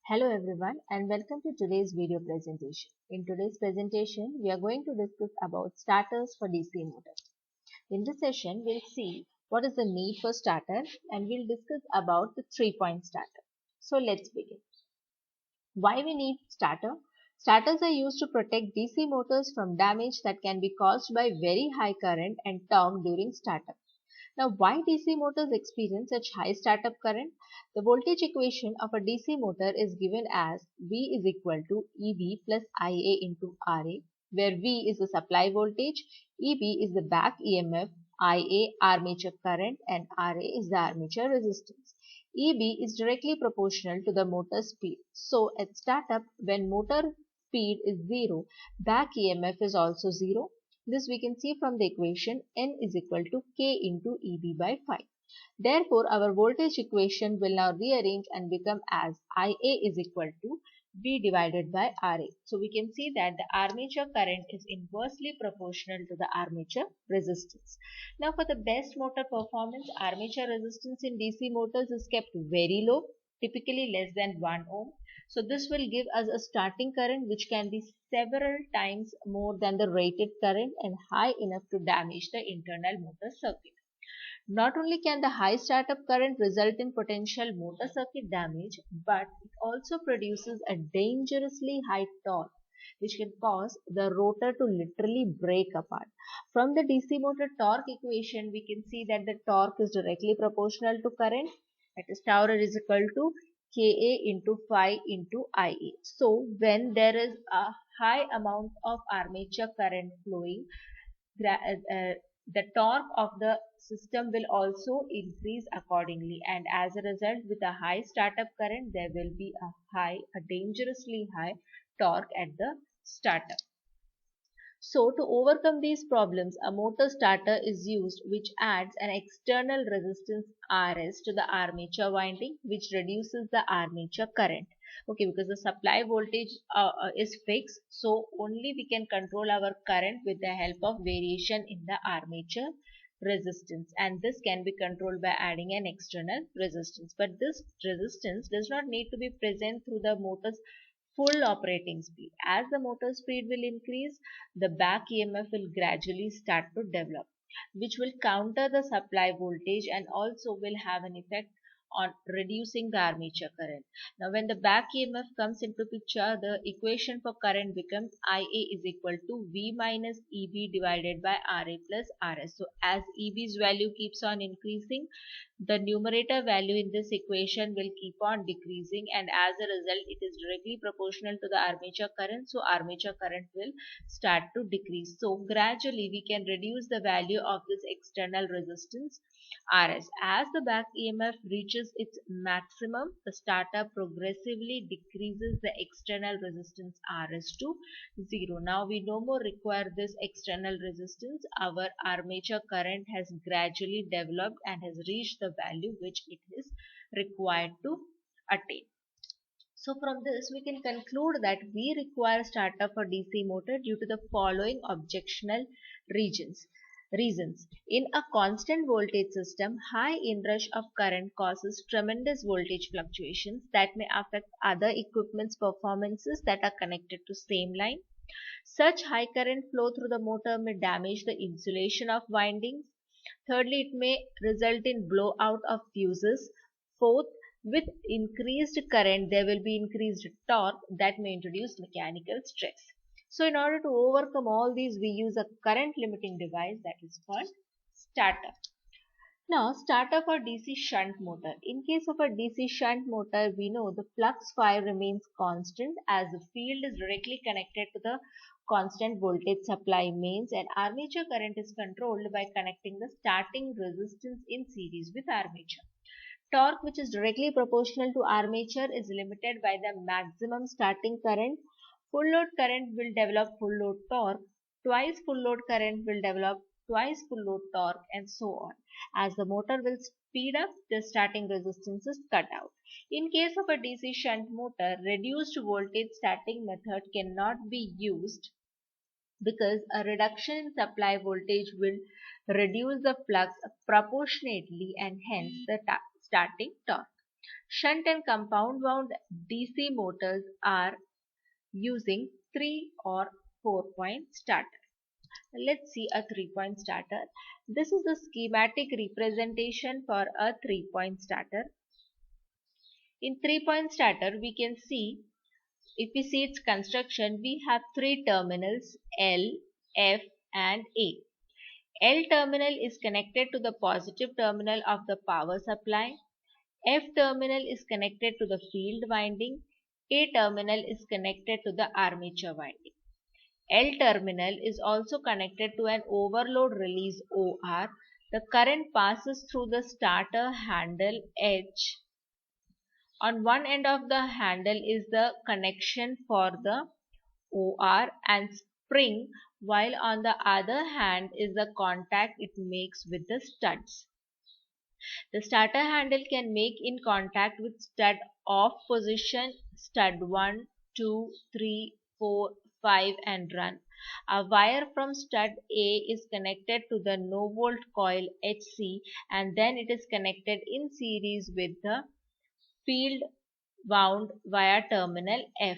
Hello everyone and welcome to today's video presentation. In today's presentation, we are going to discuss about starters for DC motors. In this session, we'll see what is the need for starter and we'll discuss about the 3-point starter. So let's begin. Why we need starter? Starters are used to protect DC motors from damage that can be caused by very high current and torque during startup. Now, why DC motors experience such high startup current? The voltage equation of a DC motor is given as V is equal to EB plus IA into RA, where V is the supply voltage, EB is the back EMF, IA armature current, and RA is the armature resistance. EB is directly proportional to the motor speed. So, at startup, when motor speed is 0, back EMF is also 0. This we can see from the equation N is equal to K into EB by 5. Therefore, our voltage equation will now rearrange and become as IA is equal to V divided by RA. So, we can see that the armature current is inversely proportional to the armature resistance. Now, for the best motor performance, armature resistance in DC motors is kept very low, typically less than 1 ohm. So this will give us a starting current which can be several times more than the rated current and high enough to damage the internal motor circuit. Not only can the high startup current result in potential motor circuit damage, but it also produces a dangerously high torque which can cause the rotor to literally break apart. From the DC motor torque equation, we can see that the torque is directly proportional to current. That is, tau is equal to Ka into phi into Ia. So, when there is a high amount of armature current flowing, the torque of the system will also increase accordingly, and as a result, with a high startup current, there will be a dangerously high torque at the startup. So, to overcome these problems, a motor starter is used which adds an external resistance Rs to the armature winding, which reduces the armature current. Okay, because the supply voltage is fixed, so only we can control our current with the help of variation in the armature resistance, and this can be controlled by adding an external resistance. But this resistance does not need to be present through the motor's full operating speed. As the motor speed will increase, the back EMF will gradually start to develop, which will counter the supply voltage and also will have an effect on reducing the armature current. Now, when the back EMF comes into picture, the equation for current becomes IA is equal to V minus EB divided by RA plus RS. So, as EB's value keeps on increasing, the numerator value in this equation will keep on decreasing, and as a result it is directly proportional to the armature current, so armature current will start to decrease. So gradually we can reduce the value of this external resistance Rs. As the back EMF reaches its maximum, the starter progressively decreases the external resistance Rs to 0. Now we no more require this external resistance. Our armature current has gradually developed and has reached the value which it is required to attain. So from this we can conclude that we require starter for DC motor due to the following objectional reasons. In a constant voltage system, high inrush of current causes tremendous voltage fluctuations that may affect other equipment's performances that are connected to same line. Such high current flow through the motor may damage the insulation of windings. Thirdly, it may result in blowout of fuses. Fourth, with increased current, there will be increased torque that may introduce mechanical stress. So, in order to overcome all these, we use a current limiting device that is called starter. Now, starter for DC shunt motor. In case of a DC shunt motor, we know the flux phi remains constant as the field is directly connected to the constant voltage supply mains, and armature current is controlled by connecting the starting resistance in series with armature. Torque, which is directly proportional to armature, is limited by the maximum starting current. Full load current will develop full load torque. Twice full load current will develop twice full load torque, and so on. As the motor will speed up, the starting resistance is cut out. In case of a DC shunt motor, reduced voltage starting method cannot be used because a reduction in supply voltage will reduce the flux proportionately and hence the starting torque. Shunt and compound wound DC motors are using 3 or 4-point starter. Let's see a 3-point starter. This is the schematic representation for a 3-point starter. In 3-point starter, we can see, if we see its construction, we have 3 terminals L, F and A. L terminal is connected to the positive terminal of the power supply. F terminal is connected to the field winding. A terminal is connected to the armature winding. L terminal is also connected to an overload release OR. The current passes through the starter handle H. On one end of the handle is the connection for the OR and spring, while on the other hand is the contact it makes with the studs. The starter handle can make in contact with stud off position, stud 1, 2, 3, 4, 5 and run. A wire from stud A is connected to the no volt coil HC and then it is connected in series with the field wound via terminal F.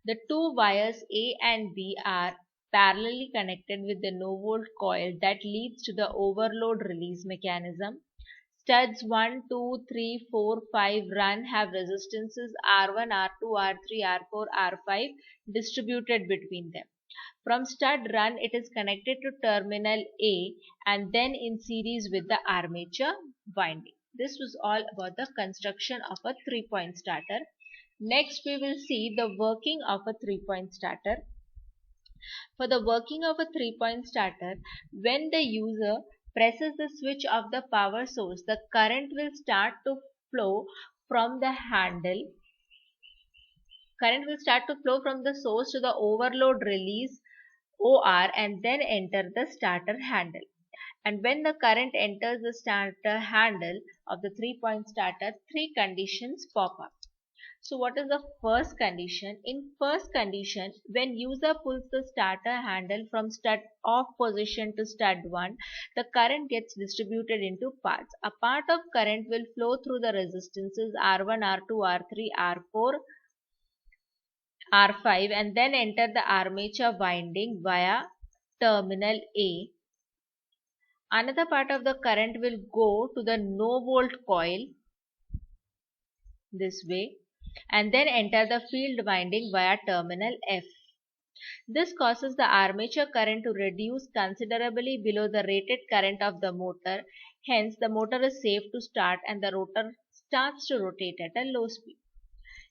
The two wires A and B are parallelly connected with the no volt coil that leads to the overload release mechanism. Studs 1, 2, 3, 4, 5 run have resistances R1, R2, R3, R4, R5 distributed between them. From stud run, it is connected to terminal A and then in series with the armature winding. This was all about the construction of a 3-point starter. Next, we will see the working of a 3-point starter. For the working of a 3-point starter, when the user presses the switch of the power source, the current will start to flow from the handle. Current will start to flow from the source to the overload release OR and then enter the starter handle. And when the current enters the starter handle of the 3-point starter, 3 conditions pop up. So what is the first condition? In first condition, when user pulls the starter handle from stud off position to stud 1, the current gets distributed into parts. A part of current will flow through the resistances R1, R2, R3, R4, R5 and then enter the armature winding via terminal A. Another part of the current will go to the no volt coil this way and then enter the field winding via terminal F. This causes the armature current to reduce considerably below the rated current of the motor. Hence, the motor is safe to start and the rotor starts to rotate at a low speed.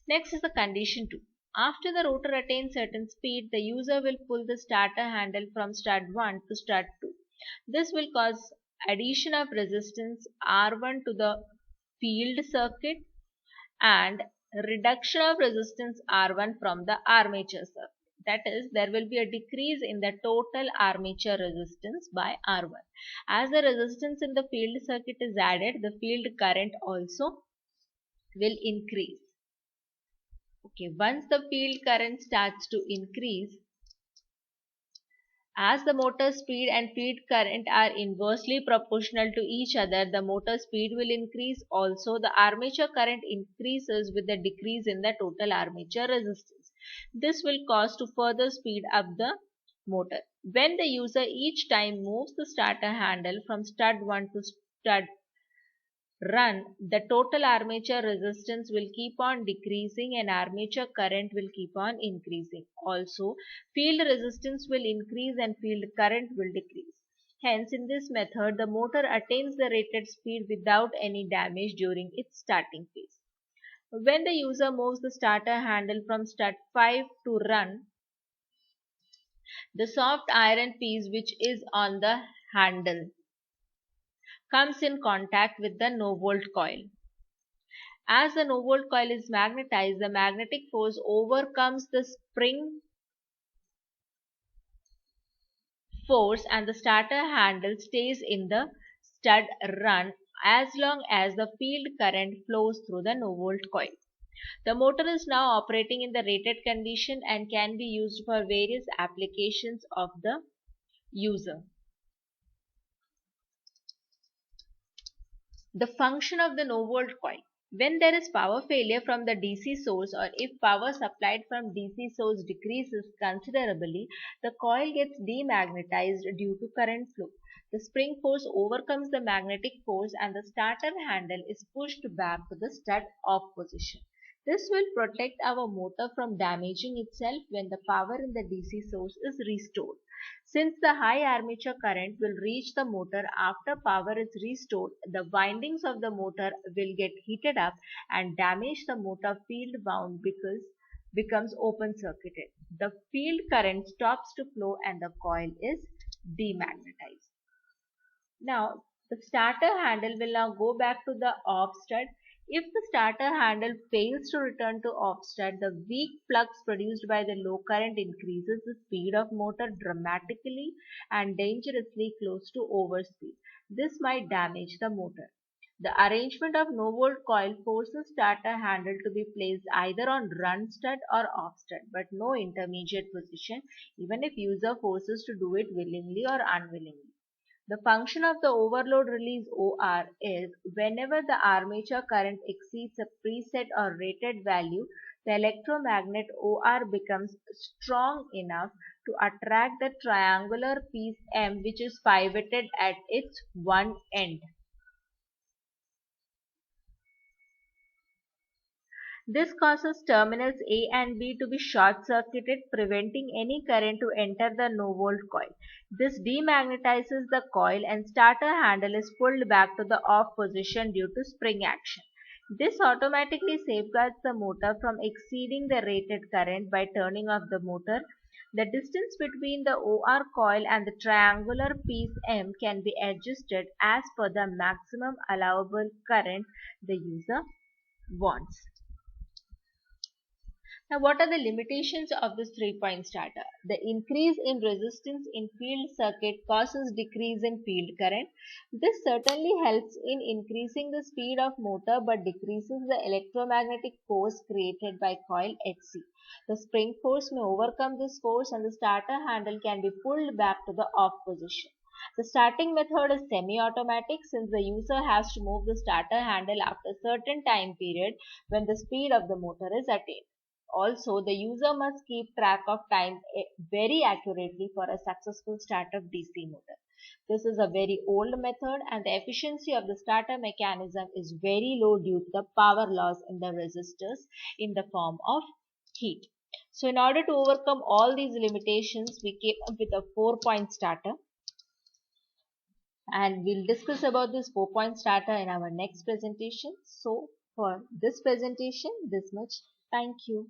Next is the condition 2. After the rotor attains certain speed, the user will pull the starter handle from stud 1 to stud 2. This will cause addition of resistance R1 to the field circuit and reduction of resistance R1 from the armature circuit. That is, there will be a decrease in the total armature resistance by R1. As the resistance in the field circuit is added, the field current also will increase. Okay, once the field current starts to increase, as the motor speed and field current are inversely proportional to each other, the motor speed will increase. Also, the armature current increases with the decrease in the total armature resistance. This will cause to further speed up the motor. When the user each time moves the starter handle from stud 1 to stud run, the total armature resistance will keep on decreasing and armature current will keep on increasing. Also, field resistance will increase and field current will decrease. Hence, in this method, the motor attains the rated speed without any damage during its starting phase. When the user moves the starter handle from stud 5 to run, the soft iron piece which is on the handle comes in contact with the no volt coil. As the no volt coil is magnetized, the magnetic force overcomes the spring force and the starter handle stays in the stud run as long as the field current flows through the no volt coil. The motor is now operating in the rated condition and can be used for various applications of the user. The function of the no volt coil. When there is power failure from the DC source, or if power supplied from DC source decreases considerably, the coil gets demagnetized due to current flow. The spring force overcomes the magnetic force and the starter handle is pushed back to the stud off position. This will protect our motor from damaging itself when the power in the DC source is restored. Since the high armature current will reach the motor after power is restored, the windings of the motor will get heated up and damage the motor field wound because becomes open circuited. The field current stops to flow and the coil is demagnetized. Now, the starter handle will now go back to the off stud. If the starter handle fails to return to off stud, the weak flux produced by the low current increases the speed of motor dramatically and dangerously close to overspeed. This might damage the motor. The arrangement of no-volt coil forces starter handle to be placed either on run stud or off stud, but no intermediate position, even if user forces to do it willingly or unwillingly. The function of the overload release OR is whenever the armature current exceeds a preset or rated value, the electromagnet OR becomes strong enough to attract the triangular piece M, which is pivoted at its one end. This causes terminals A and B to be short-circuited, preventing any current to enter the no-volt coil. This demagnetizes the coil and starter handle is pulled back to the off position due to spring action. This automatically safeguards the motor from exceeding the rated current by turning off the motor. The distance between the OR coil and the triangular piece M can be adjusted as per the maximum allowable current the user wants. Now, what are the limitations of this 3-point starter? The increase in resistance in field circuit causes decrease in field current. This certainly helps in increasing the speed of motor but decreases the electromagnetic force created by coil HC. The spring force may overcome this force and the starter handle can be pulled back to the off position. The starting method is semi-automatic since the user has to move the starter handle after a certain time period when the speed of the motor is attained. Also, the user must keep track of time very accurately for a successful start of DC motor. This is a very old method and the efficiency of the starter mechanism is very low due to the power loss in the resistors in the form of heat. So, in order to overcome all these limitations, we came up with a 4-point starter. And we'll discuss about this 4-point starter in our next presentation. So, for this presentation, this much. Thank you.